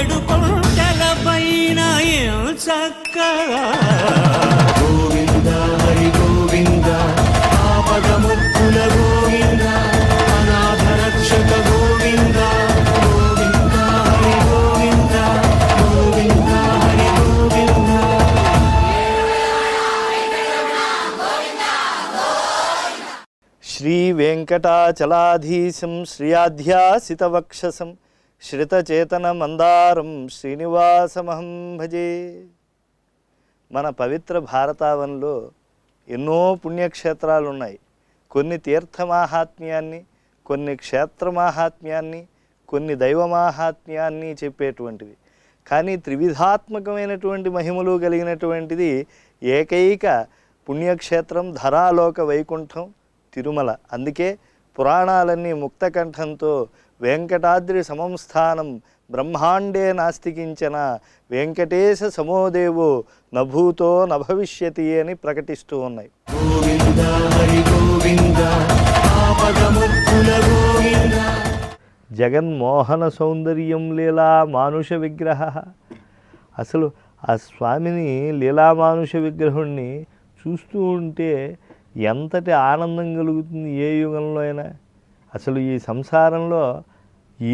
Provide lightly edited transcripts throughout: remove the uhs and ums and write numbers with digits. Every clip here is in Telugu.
ఏడు కొండల పైన చక్కగా గోవింద హరి గోవింద ఆపదముక్కుల గోవింద అనాథ రక్షక గోవింద గోవింద హరి గోవింద గోవింద హరి గోవింద. శ్రీ వెంకటాచలాధీశం శ్రియాధ్యాసితవక్షసం శ్రితచేతన మందారం శ్రీనివాసమహం భజే. మన పవిత్ర భారతావనంలో ఎన్నో పుణ్యక్షేత్రాలు ఉన్నాయి. కొన్ని తీర్థమాహాత్మ్యాన్ని, కొన్ని క్షేత్రమాహాత్మ్యాన్ని, కొన్ని దైవమాహాత్మ్యాన్ని చెప్పేటువంటివి. కానీ త్రివిధాత్మకమైనటువంటి మహిమలు కలిగినటువంటిది ఏకైక పుణ్యక్షేత్రం ధరాలోక వైకుంఠం తిరుమల. అందుకే పురాణాలన్నీ ముక్తకంఠంతో వెంకటాద్రి సమంస్థానం బ్రహ్మాండే నాస్తికించన వెంకటేశ సమోదేవో నభూతో నభవిష్యతి అని ప్రకటిస్తూ ఉన్నాయి. గోవింద హరి గోవింద ఆపదముక్కుల గోవింద. జగన్మోహన సౌందర్యం లీలా మానుష విగ్రహ. అసలు ఆ స్వామిని లీలామానుష విగ్రహుణ్ణి చూస్తూ ఉంటే ఎంతటి ఆనందం కలుగుతుంది ఏ యుగంలో అయినా. అసలు ఈ సంసారంలో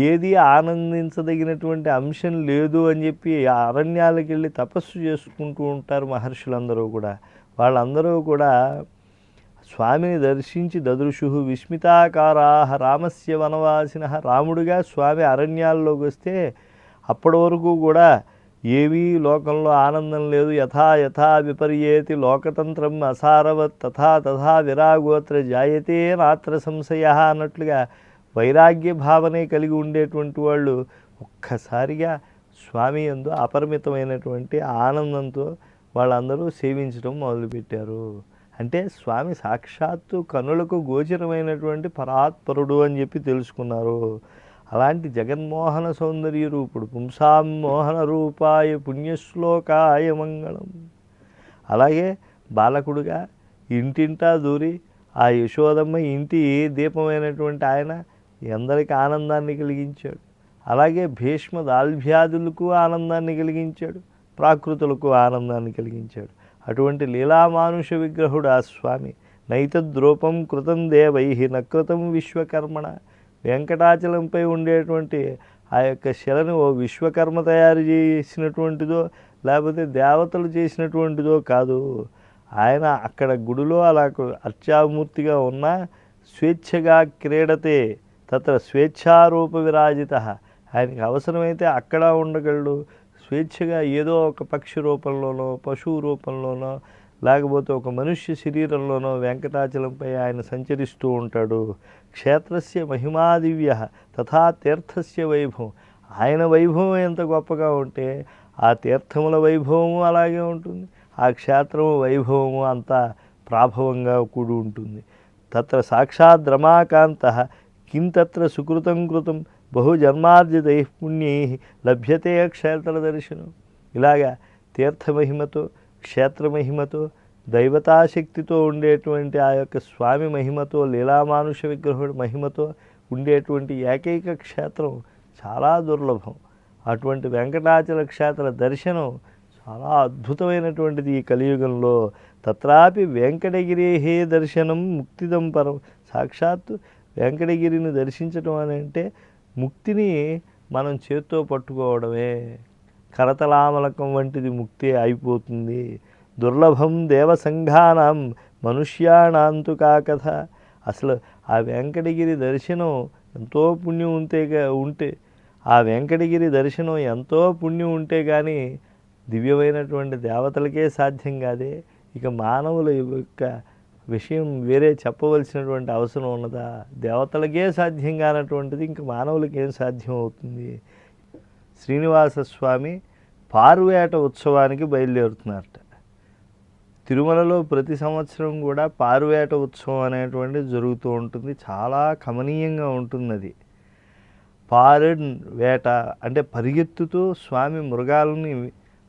ఏది ఆనందించదగినటువంటి అంశం లేదు అని చెప్పి అరణ్యాలకు వెళ్ళి తపస్సు చేసుకుంటూ ఉంటారు మహర్షులందరూ కూడా. వాళ్ళందరూ కూడా స్వామిని దర్శించి దదృశు విస్మితాకారా రామస్య వనవాసిన. రాముడిగా స్వామి అరణ్యాల్లోకి వస్తే అప్పటి వరకు కూడా ఏవీ లోకంలో ఆనందం లేదు. యథా యథా విపర్యేతి లోకతంత్రం అసారవత్ తథా తథా విరాగోత్ర జాయతే నాత్ర సంశయ అన్నట్లుగా వైరాగ్య భావనే కలిగి ఉండేటువంటి వాళ్ళు ఒక్కసారిగా స్వామి యందు అపరిమితమైనటువంటి ఆనందంతో వాళ్ళందరూ సేవించడం మొదలుపెట్టారు. అంటే స్వామి సాక్షాత్తు కనులకు గోచరమైనటువంటి పరాత్పరుడు అని చెప్పి తెలుసుకున్నారు. అలాంటి జగన్మోహన సౌందర్య రూపుడు పుంసాం మోహన రూపాయ పుణ్యశ్లోకాయ మంగళం. అలాగే బాలకుడుగా ఇంటింటా దూరి ఆ యశోదమ్మ ఇంటి దీపమైనటువంటి ఆయన ఎందరికి ఆనందాన్ని కలిగించాడు. అలాగే భీష్మ దాల్భ్యాదులకు ఆనందాన్ని కలిగించాడు, ప్రాకృతులకు ఆనందాన్ని కలిగించాడు. అటువంటి లీలామానుష విగ్రహుడు ఆ స్వామి. నైతద్రూపం కృతం దేవై నకృతం విశ్వకర్మణ. వెంకటాచలంపై ఉండేటువంటి ఆ యొక్క శిలను ఓ విశ్వకర్మ తయారు చేసినటువంటిదో లేకపోతే దేవతలు చేసినటువంటిదో కాదు. ఆయన అక్కడ గుడిలో అలా అర్చామూర్తిగా ఉన్న స్వేచ్ఛగా క్రీడతే తత్ర స్వేచ్ఛారూప విరాజిత. ఆయనకి అవసరమైతే అక్కడ ఉండగలడు. స్వేచ్ఛగా ఏదో ఒక పక్షి రూపంలోనో పశువు రూపంలోనో లేకపోతే ఒక మనుష్య శరీరంలోనో వెంకటాచలంపై ఆయన సంచరిస్తూ ఉంటాడు. క్షేత్రస్య మహిమాదివ్య తథా తీర్థస్య వైభవం. ఆయన వైభవం ఎంత గొప్పగా ఉంటే ఆ తీర్థముల వైభవము అలాగే ఉంటుంది, ఆ క్షేత్రము వైభవము అంతా ప్రాభవంగా కూడి ఉంటుంది. తత్ర సాక్షాత్ రమాకాంత కిం తత్ర సుకృతం కృతం బహుజన్మార్జితై పుణ్యై లభ్యతే క్షేత్ర దర్శనం. ఇలాగా తీర్థమహిమతో క్షేత్రమహిమతో దైవతాశక్తితో ఉండేటువంటి ఆ యొక్క స్వామి మహిమతో లీలామానుష విగ్రహుడి మహిమతో ఉండేటువంటి ఏకైక క్షేత్రం చాలా దుర్లభం. అటువంటి వెంకటాచల క్షేత్ర దర్శనం చాలా అద్భుతమైనటువంటిది ఈ కలియుగంలో. తత్రాపి వెంకటగిరి దర్శనం ముక్తిదం పరం. సాక్షాత్తు వెంకటగిరిని దర్శించడం అని అంటే ముక్తిని మనం చేత్తో పట్టుకోవడమే. కరతలామలకం వంటిది ముక్తి అయిపోతుంది. దుర్లభం దేవసంఘానం మనుష్యాణాంతు కాకథ. అసలు ఆ వెంకటగిరి దర్శనం ఎంతో పుణ్యం ఉంటే ఆ వెంకటగిరి దర్శనం ఎంతో పుణ్యం ఉంటే కానీ దివ్యమైనటువంటి దేవతలకే సాధ్యం కాదే. ఇక మానవుల యొక్క విషయం వేరే చెప్పవలసినటువంటి అవసరం ఉన్నదా? దేవతలకే సాధ్యం కానటువంటిది ఇంకా మానవులకి ఏం సాధ్యం అవుతుంది? శ్రీనివాస స్వామి పారువేట ఉత్సవానికి బయలుదేరుతున్నారట. తిరుమలలో ప్రతి సంవత్సరం కూడా పారువేట ఉత్సవం అనేటువంటిది జరుగుతూ ఉంటుంది. చాలా కమనీయంగా ఉంటుంది అది. పారు వేట అంటే పరిగెత్తుతూ స్వామి మృగాలని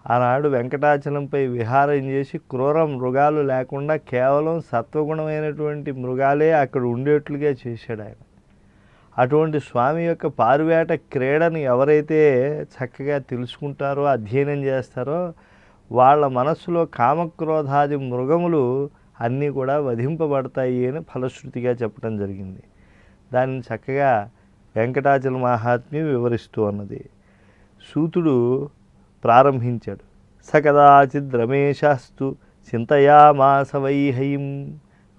ఆనాడు వెంకటాచలంపై విహారం చేసి క్రూర మృగాలు లేకుండా కేవలం సత్వగుణమైనటువంటి మృగాలే అక్కడ ఉండేట్లుగా చేశాడు ఆయన. అటువంటి స్వామి యొక్క పారువేట క్రీడని ఎవరైతే చక్కగా తెలుసుకుంటారో అధ్యయనం చేస్తారో వాళ్ళ మనస్సులో కామక్రోధాది మృగములు అన్నీ కూడా వధింపబడతాయి అని ఫలశ్రుతిగా చెప్పడం జరిగింది. దాన్ని చక్కగా వెంకటాచల మహాత్మ్యం వివరిస్తూ ఉన్నది. సూతుడు ప్రారంభించాడు. సకదాచిద్ రమేశాస్తు చింతయామాస వైహయం.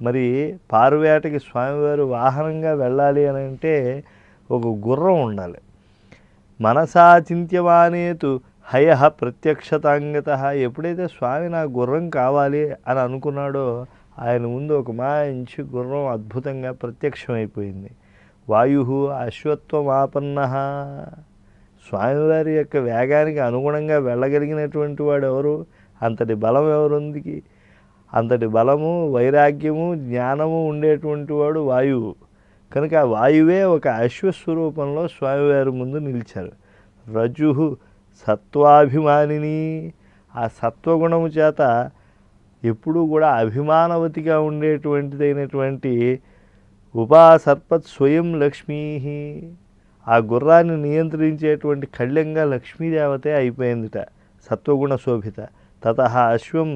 మరి పారువేటకి స్వామివారు వాహనంగా వెళ్ళాలి అని అంటే ఒక గుర్రం ఉండాలి. మనసా చింత్యమానేతు హయ ప్రత్యక్షతాంగత. ఎప్పుడైతే స్వామి నా గుర్రం కావాలి అని అనుకున్నాడో ఆయన ముందు ఒక మంచి గుర్రం అద్భుతంగా ప్రత్యక్షమైపోయింది. వాయు అశ్వత్వమాపన్న. స్వామివారి యొక్క వేగానికి అనుగుణంగా వెళ్ళగలిగినటువంటి వాడు ఎవరు? అంతటి బలం ఎవరుందికి? అంతటి బలము, వైరాగ్యము, జ్ఞానము ఉండేటువంటి వాడు వాయువు. కనుక ఆ వాయువే ఒక అశ్వస్వరూపంలో స్వామివారి ముందు నిలిచారు. రజు సత్వాభిమానిని. ఆ సత్వగుణము చేత ఎప్పుడూ కూడా అభిమానవతిగా ఉండేటువంటిదైనటువంటి ఉపాసర్పత్ స్వయం లక్ష్మీ. ఆ గుర్రాన్ని నియంత్రించేటువంటి కళ్యంగా లక్ష్మీదేవతే అయిపోయిందిట, సత్వగుణ శోభిత. తతః అశ్వం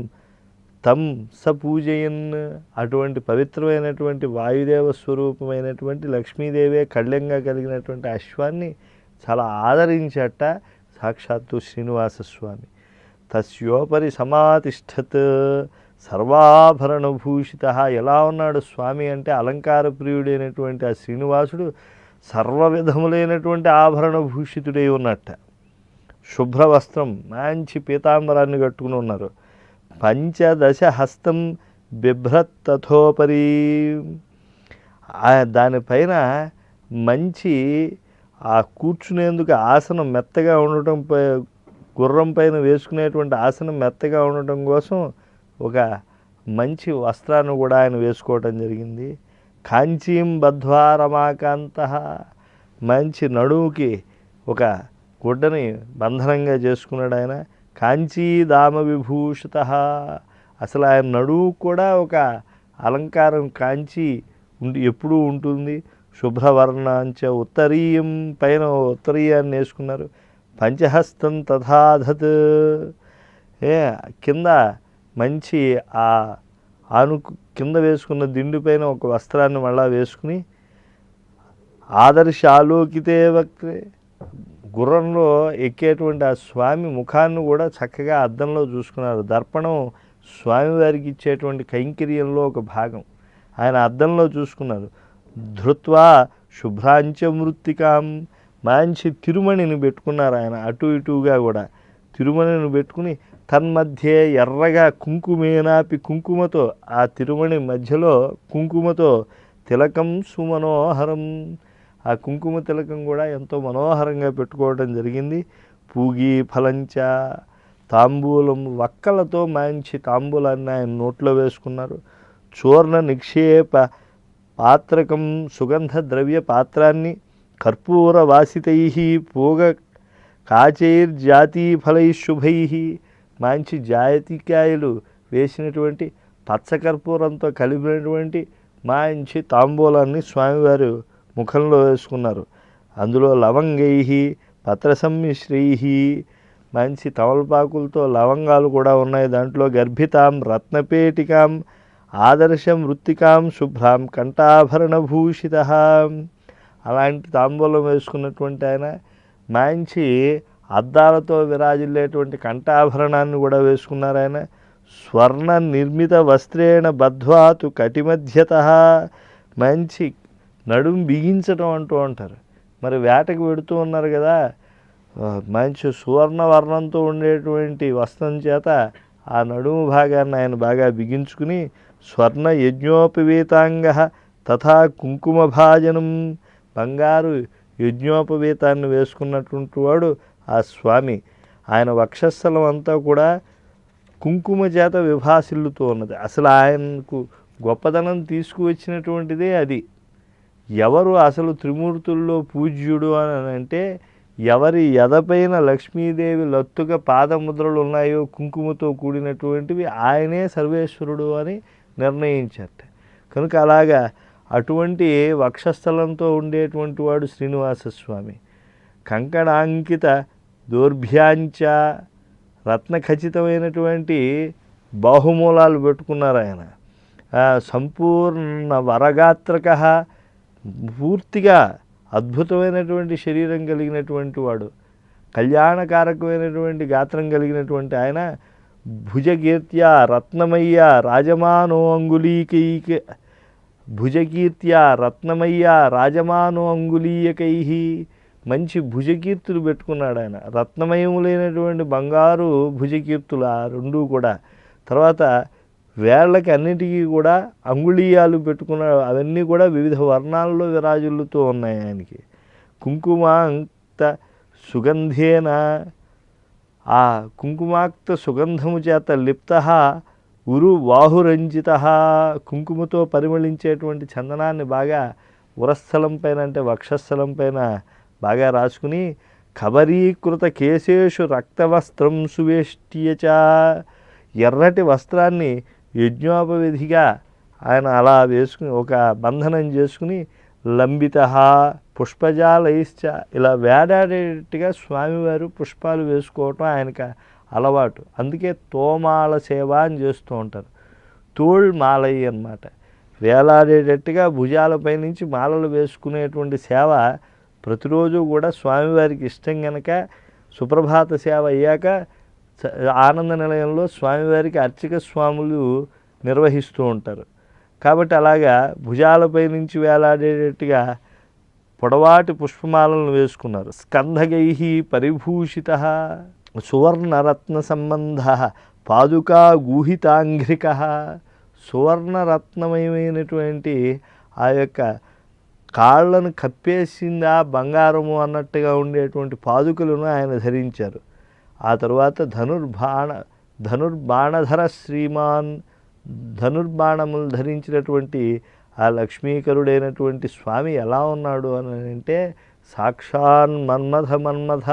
తం సపూజయన్. అటువంటి పవిత్రమైనటువంటి వాయుదేవ స్వరూపమైనటువంటి లక్ష్మీదేవే కళ్యంగా కలిగినటువంటి అశ్వాన్ని చాలా ఆదరించట సాక్షాత్తు శ్రీనివాసస్వామి. తస్యోపరి సమాతిష్ఠత్ సర్వాభరణభూషిత. ఎలా ఉన్నాడు స్వామి అంటే అలంకార ప్రియుడైనటువంటి ఆ శ్రీనివాసుడు సర్వ విధములైనటువంటి ఆభరణ భూషితుడై ఉన్నట్ట. శుభ్రవస్త్రం, మంచి పీతాంబరాన్ని కట్టుకుని ఉన్నారు. పంచదశ హస్తం బిభ్రత్ తథోపరి. దానిపైన మంచి ఆ కూర్చునేందుకు ఆసనం మెత్తగా ఉండటం, గుర్రం పైన వేసుకునేటువంటి ఆసనం మెత్తగా ఉండటం కోసం ఒక మంచి వస్త్రాన్ని కూడా ఆయన వేసుకోవటం జరిగింది. కాంచీం బద్ధ్వా రమాకాంత. మంచి నడువుకి ఒక గుడ్డని బంధనంగా చేసుకున్నాడు ఆయన. కాంచీదామ విభూషిత. అసలు ఆయన నడువు కూడా ఒక అలంకారం కాంచి ఎప్పుడూ ఉంటుంది. శుభ్రవర్ణాంచ ఉత్తరీయం. పైన ఉత్తరీయాన్ని వేసుకున్నారు. పంచహస్తం తథాధత్. కింద మంచి ఆ కింద వేసుకున్న దిండు పైన ఒక వస్త్రాన్ని మళ్ళా వేసుకుని ఆదర్శ ఆలోకితే వక్తే. గుర్రంలో ఎక్కేటువంటి ఆ స్వామి ముఖాన్ని కూడా చక్కగా అద్దంలో చూసుకున్నారు. దర్పణం స్వామివారికి ఇచ్చేటువంటి కైంకర్యంలో ఒక భాగం. ఆయన అద్దంలో చూసుకున్నారు. ధృత్వా శుభ్రాంచ మృత్తికాం. మంచి తిరుమణిని పెట్టుకున్నారు ఆయన. అటు ఇటుగా కూడా తిరుమణిని పెట్టుకుని తన్మధ్యే ఎర్రగా కుంకుమేనాపి. కుంకుమతో ఆ తిరుమణి మధ్యలో కుంకుమతో తిలకం సుమనోహరం. ఆ కుంకుమ తిలకం కూడా ఎంతో మనోహరంగా పెట్టుకోవడం జరిగింది. పూగి ఫలంచ. తాంబూలం వక్కలతో మంచి తాంబూలాన్ని ఆయన నోట్లో వేసుకున్నారు. చూర్ణ నిక్షేప పాత్రకం. సుగంధ ద్రవ్య పాత్రాన్ని కర్పూర వాసితై పూగ కాచైర్జాతీ ఫలై శుభై. మంచి జాతికాయలు వేసినటువంటి పచ్చకర్పూరంతో కలిపినటువంటి మంచి తాంబూలాన్ని స్వామివారు ముఖంలో వేసుకున్నారు. అందులో లవంగై పత్ర సమ్మిశ్రై. మంచి తమలపాకులతో లవంగాలు కూడా ఉన్నాయి దాంట్లో. గర్భితాం రత్నపేటికాం ఆదర్శ మృత్తికాం శుభ్రాం కంఠాభరణభూషిత. అలాంటి తాంబూలం వేసుకున్నటువంటి ఆయన మంచి అద్దాలతో విరాజిల్లేటువంటి కంఠాభరణాన్ని కూడా వేసుకున్నారు ఆయన. స్వర్ణ నిర్మిత వస్త్రేణ బద్ధ్వాతు కటిమధ్యత. మంచి నడుము బిగించడం అంటూ ఉంటారు. మరి వేటకు పెడుతూ ఉన్నారు కదా, మంచి సువర్ణవర్ణంతో ఉండేటువంటి వస్త్రం చేత ఆ నడుము భాగాన్ని ఆయన బాగా బిగించుకుని స్వర్ణ యజ్ఞోపవీతాంగ తథా కుంకుమ భాజనం. బంగారు యజ్ఞోపవీతాన్ని వేసుకున్నటువంటి వాడు ఆ స్వామి. ఆయన వక్షస్థలం అంతా కూడా కుంకుమ చేత విభాసిల్లుతూ ఉన్నది. అసలు ఆయనకు గొప్పదనం తీసుకువచ్చినటువంటిదే అది. ఎవరు అసలు త్రిమూర్తుల్లో పూజ్యుడు అని అంటే ఎవరి ఎదపైన లక్ష్మీదేవి లత్తుగా పాదముద్రలు ఉన్నాయో కుంకుమతో కూడినటువంటివి ఆయనే సర్వేశ్వరుడు అని నిర్ణయించారట. కనుక అలాగా అటువంటి వక్షస్థలంతో ఉండేటువంటి వాడు శ్రీనివాసస్వామి. కంకణాంకిత దౌర్భ్యాంచ, రత్నఖచితమైనటువంటి బాహుమూలాలు పెట్టుకున్నారు ఆయన. సంపూర్ణ వరగాత్రక, పూర్తిగా అద్భుతమైనటువంటి శరీరం కలిగినటువంటి వాడు, కళ్యాణకారకమైనటువంటి గాత్రం కలిగినటువంటి ఆయన. భుజకీర్త్యా రత్నమయ్య రాజమానో అంగులీకైక, భుజకీర్త్యా రత్నమయ్య రాజమానో అంగులీయకై, మంచి భుజకీర్తులు పెట్టుకున్నాడు ఆయన. రత్నమయములైనటువంటి బంగారు భుజకీర్తులు ఆ రెండూ కూడా. తర్వాత వేళ్ళకి అన్నిటికీ కూడా అంగుళీయాలు పెట్టుకున్నాడు. అవన్నీ కూడా వివిధ వర్ణాల్లో విరాజులుతూ ఉన్నాయి ఆయనకి. కుంకుమాక్త సుగంధేన, ఆ కుంకుమాక్త సుగంధము చేత లిప్త ఉరు వాహురంజిత, కుంకుమతో పరిమళించేటువంటి చందనాన్ని బాగా ఉరస్థలం పైన అంటే వక్షస్థలం పైన బాగా రాసుకుని, కబరీకృత కేశేషు రక్తవస్త్రం సువేష్ట్యచ, ఎర్రటి వస్త్రాన్ని యజ్ఞోపవిధిగా ఆయన అలా వేసుకుని ఒక బంధనం చేసుకుని, లంబిత పుష్పజాలైశ్చ, ఇలా వేడాడేట్టుగా స్వామివారు పుష్పాలు వేసుకోవటం ఆయనకు అలవాటు. అందుకే తోమాల సేవ అని చేస్తూ ఉంటారు. తోళ్ మాలయ్య అన్నమాట. వేలాడేటట్టుగా భుజాలపై నుంచి మాలలు వేసుకునేటువంటి సేవ ప్రతిరోజు కూడా స్వామివారికి ఇష్టం కనుక సుప్రభాత సేవ అయ్యాక ఆనంద నిలయంలో స్వామివారికి అర్చక స్వాములు నిర్వహిస్తూ ఉంటారు. కాబట్టి అలాగా భుజాలపై నుంచి వేలాడేటట్టుగా పొడవాటి పుష్పమాలను వేసుకున్నారు. స్కంధగై పరిభూషిత సువర్ణరత్న సంబంధ పాదుకా గూహితాంఘ్రిక, సువర్ణరత్నమయమైనటువంటి ఆ యొక్క కాళ్ళను కప్పేసిందా బంగారము అన్నట్టుగా ఉండేటువంటి పాదుకలను ఆయన ధరించారు. ఆ తరువాత ధనుర్బాణధర శ్రీమాన్, ధనుర్బాణములు ధరించినటువంటి ఆ లక్ష్మీకరుడైనటువంటి స్వామి ఎలా ఉన్నాడు అని అంటే, సాక్షాన్ మన్మథ,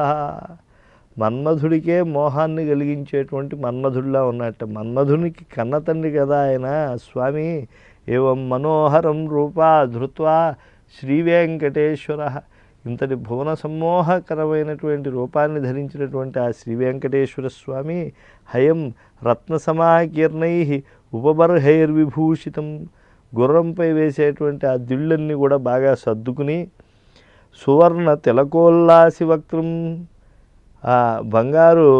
మన్మధుడికే మోహాన్ని కలిగించేటువంటి మన్మధుడిలా ఉన్నట్ట. మన్మధునికి కన్న తండ్రి కదా ఆయన స్వామి. ఏవం మనోహరం రూపా ధృత్వా శ్రీవేంకటేశ్వర, ఇంతటి భువన సమ్మోహకరమైనటువంటి రూపాన్ని ధరించినటువంటి ఆ శ్రీ వెంకటేశ్వర స్వామి హయం రత్నసమాకీర్ణై ఉపబర్హైర్విభూషితం, గుర్రంపై వేసేటువంటి ఆ దిళ్ళన్నీ కూడా బాగా సర్దుకుని, సువర్ణ తిలకోల్లాసి వక్త్రం, ఆ బంగారు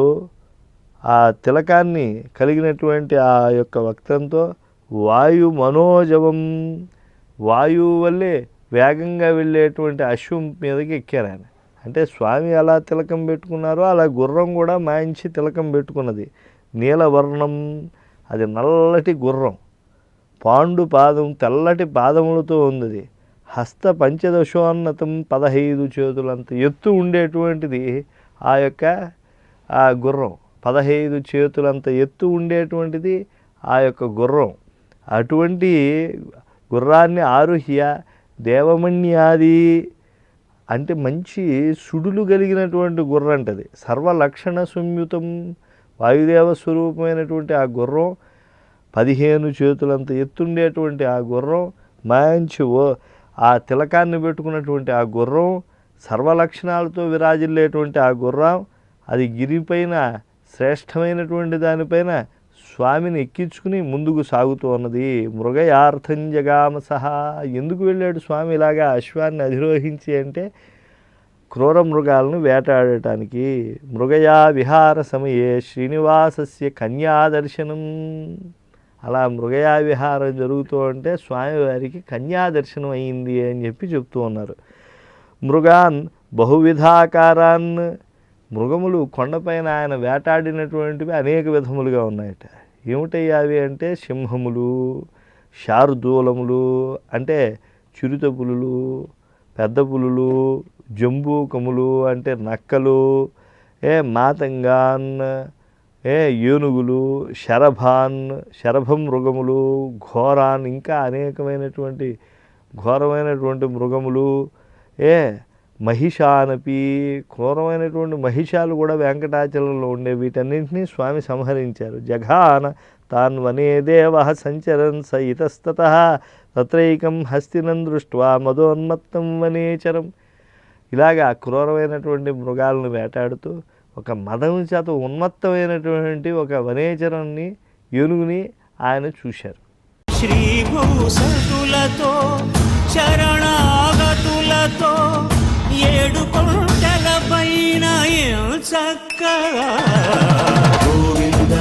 ఆ తిలకాన్ని కలిగినటువంటి ఆ యొక్క వక్త్రంతో, వాయు మనోజవం, వాయువు వల్లే వేగంగా వెళ్ళేటువంటి అశ్వం మీదకి ఎక్కారు ఆయన. అంటే స్వామి ఎలా తిలకం పెట్టుకున్నారో అలా గుర్రం కూడా మంచి తిలకం పెట్టుకున్నది. నీలవర్ణం, అది నల్లటి గుర్రం, పాండు పాదం, తెల్లటి పాదములతో ఉన్నది. హస్త పంచదశోన్నతం, 15 చేతులంత ఎత్తు ఉండేటువంటిది ఆ యొక్క ఆ గుర్రం. 15 చేతులంత ఎత్తు ఉండేటువంటిది ఆ యొక్క గుర్రం. అటువంటి గుర్రాన్ని ఆరుహ్య దేవమణ్యాది, అంటే మంచి సుడులు కలిగినటువంటి గుర్రం అంటది. సర్వలక్షణ సంయుతం, వాయుదేవ స్వరూపమైనటువంటి ఆ గుర్రం, 15 చేతులంత ఎత్తుండేటువంటి ఆ గుర్రం, మంచి ఆ తిలకాన్ని పెట్టుకున్నటువంటి ఆ గుర్రం, సర్వలక్షణాలతో విరాజిల్లేటువంటి ఆ గుర్రం, అది గిరిపైన శ్రేష్టమైనటువంటి దానిపైన స్వామిని ఎక్కించుకుని ముందుకు సాగుతూ ఉన్నది. మృగయార్థం జగామ సహా, ఎందుకు వెళ్ళాడు స్వామి ఇలాగా అశ్వాన్ని అధిరోహించి అంటే, క్రూర మృగాలను వేటాడటానికి. మృగయా విహార సమయే శ్రీనివాసస్య కన్యాదర్శనం, అలా మృగయా విహారం జరుగుతూ ఉంటే స్వామివారికి కన్యాదర్శనం అయింది అని చెప్పి చెప్తూ ఉన్నారు. మృగాన్ బహువిధాకారాన్, మృగములు కొండపైన ఆయన వేటాడినటువంటివి అనేక విధములుగా ఉన్నాయట. ఏమిటయ్యా అవి అంటే, సింహములు, శార్దూలములు అంటే చిరుత పులులు, పెద్ద పులులు, జంబూకములు అంటే నక్కలు, మాతంగాన్ ఏనుగులు, శరభాన్ శరభం మృగములు, ఘోరాన్ ఇంకా అనేకమైనటువంటి ఘోరమైనటువంటి మృగములు, మహిషానపి క్రూరమైనటువంటి మహిషాలు కూడా వెంకటాచలంలో ఉండే. వీటన్నింటినీ స్వామి సంహరించారు. జఘాన తాన్ వనే దేవః సంచరన్ స ఇతస్తతః తత్రైకం హస్తినం దృష్ట్వా మదోన్మత్తం వనేచరం. ఇలాగా క్రూరమైనటువంటి మృగాలను వేటాడుతూ ఒక మదం చేత ఉన్మత్తమైనటువంటి ఒక వనేచరాన్ని ఏనుగుని ఆయన చూశారు. శ్రీభూసతులతో శరణాగతులతో 7 కొండల పైన చక్కగా గోవింద